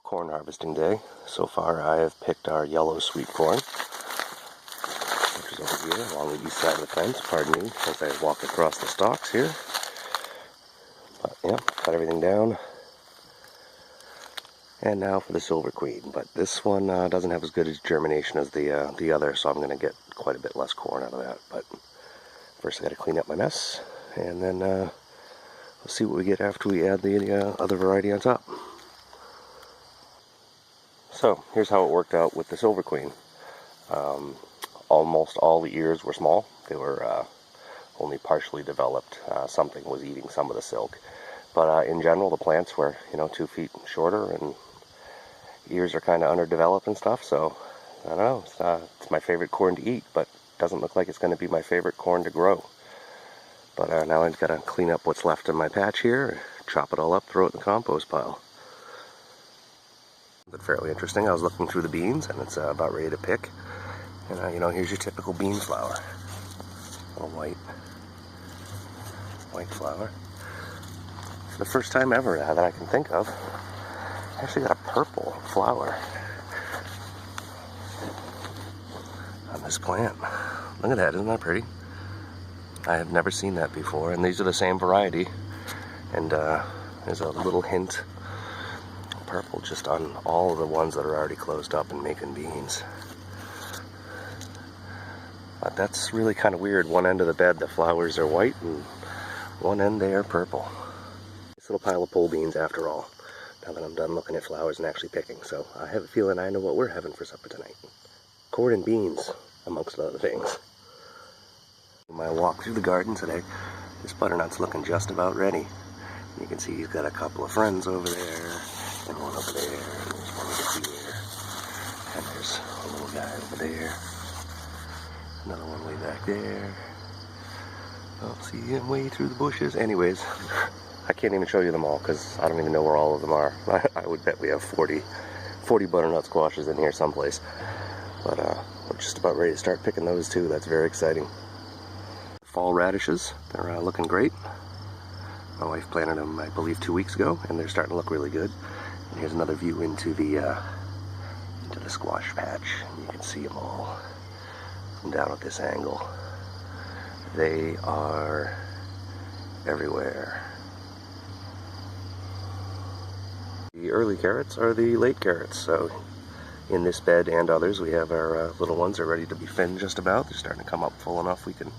Corn harvesting day. So far I have picked our yellow sweet corn, which is over here along the east side of the fence. Pardon me as I walk across the stalks here. But yeah, cut everything down. And now for the Silver Queen. But this one doesn't have as good as germination as the other, so I'm going to get quite a bit less corn out of that. But first I got to clean up my mess, and then we'll see what we get after we add the other variety on top. So here's how it worked out with the Silver Queen. Almost all the ears were small. They were only partially developed. Something was eating some of the silk. But in general, the plants were, 2 feet shorter, and ears are kind of underdeveloped and stuff. So I don't know. It's my favorite corn to eat, but doesn't look like it's going to be my favorite corn to grow. But now I've got to clean up what's left in my patch here, chop it all up, throw it in the compost pile. But fairly interesting. I was looking through the beans, and it's about ready to pick. And here's your typical bean flower. All white flower. For the first time ever that I can think of, I actually got a purple flower on this plant. Look at that, isn't that pretty? I have never seen that before, and these are the same variety. And there's a little hint of purple just on all of the ones that are already closed up and making beans. But that's really kind of weird. One end of the bed, the flowers are white, and one end they are purple. Nice little pile of pole beans after all, now that I'm done looking at flowers and actually picking. So I have a feeling I know what we're having for supper tonight. Corn and beans, amongst other things. My walk through the garden today, this butternut's looking just about ready. You can see he's got a couple of friends over there, and one over there, and there's one over here, and there's a little guy over there, another one way back there. I'll see him way through the bushes. Anyways, I can't even show you them all because I don't even know where all of them are. I would bet we have 40 butternut squashes in here someplace. But we're just about ready to start picking those too. That's very exciting. Fall radishes, they're looking great. My wife planted them, I believe, 2 weeks ago, and they're starting to look really good. And here's another view into the squash patch. You can see them all from down at this angle. They are everywhere. The early carrots are the late carrots, so in this bed and others we have our little ones are ready to be finned just about. They're starting to come up full enough we can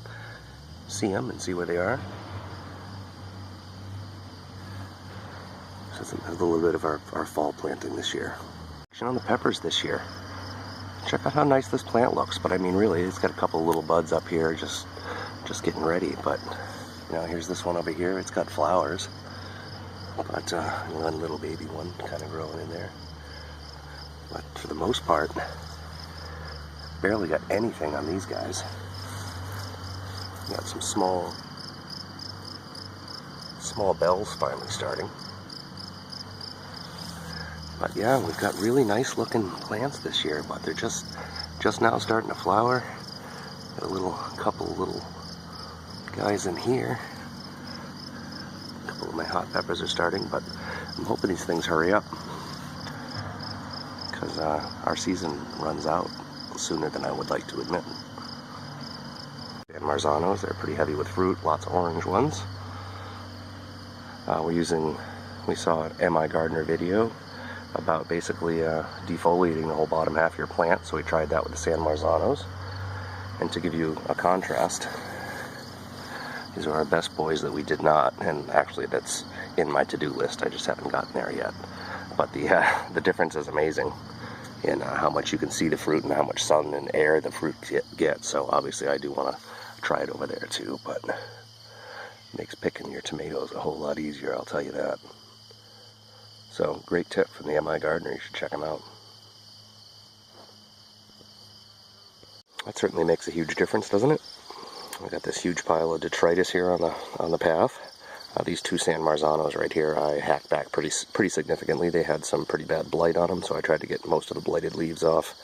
see them and see where they are. So this is a little bit of our fall planting this year. Action on the peppers this year. Check out how nice this plant looks, but I mean really it's got a couple of little buds up here just getting ready. But here's this one over here. It's got flowers, but one little baby one kind of growing in there. But for the most part, barely got anything on these guys. Got some small bells finally starting. But yeah, we've got really nice looking plants this year, but they're just now starting to flower. Got a couple little guys in here. A couple of my hot peppers are starting, but I'm hoping these things hurry up because our season runs out sooner than I would like to admit. And Marzanos, they're pretty heavy with fruit, lots of orange ones. We saw an MI Gardener video about basically defoliating the whole bottom half of your plant, so we tried that with the San Marzanos. And to give you a contrast, these are our best boys that we did not, and actually that's in my to-do list, I just haven't gotten there yet. But the difference is amazing in how much you can see the fruit and how much sun and air the fruit gets. So obviously I do want to try it over there too, but it makes picking your tomatoes a whole lot easier, I'll tell you that. So great tip from the MI Gardener, you should check them out. That certainly makes a huge difference, doesn't it? I got this huge pile of detritus here on the path. These two San Marzanos right here I hacked back pretty significantly. They had some pretty bad blight on them, so I tried to get most of the blighted leaves off.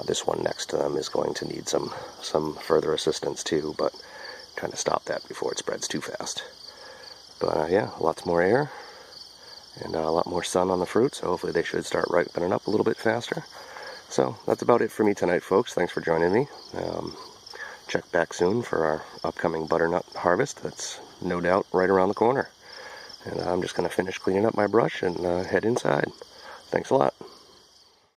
This one next to them is going to need some further assistance too, but trying to stop that before it spreads too fast. But yeah, lots more air. and a lot more sun on the fruit, so hopefully they should start ripening up a little bit faster. So that's about it for me tonight, folks. Thanks for joining me. Check back soon for our upcoming butternut harvest. That's no doubt right around the corner. And I'm just going to finish cleaning up my brush and head inside. Thanks a lot.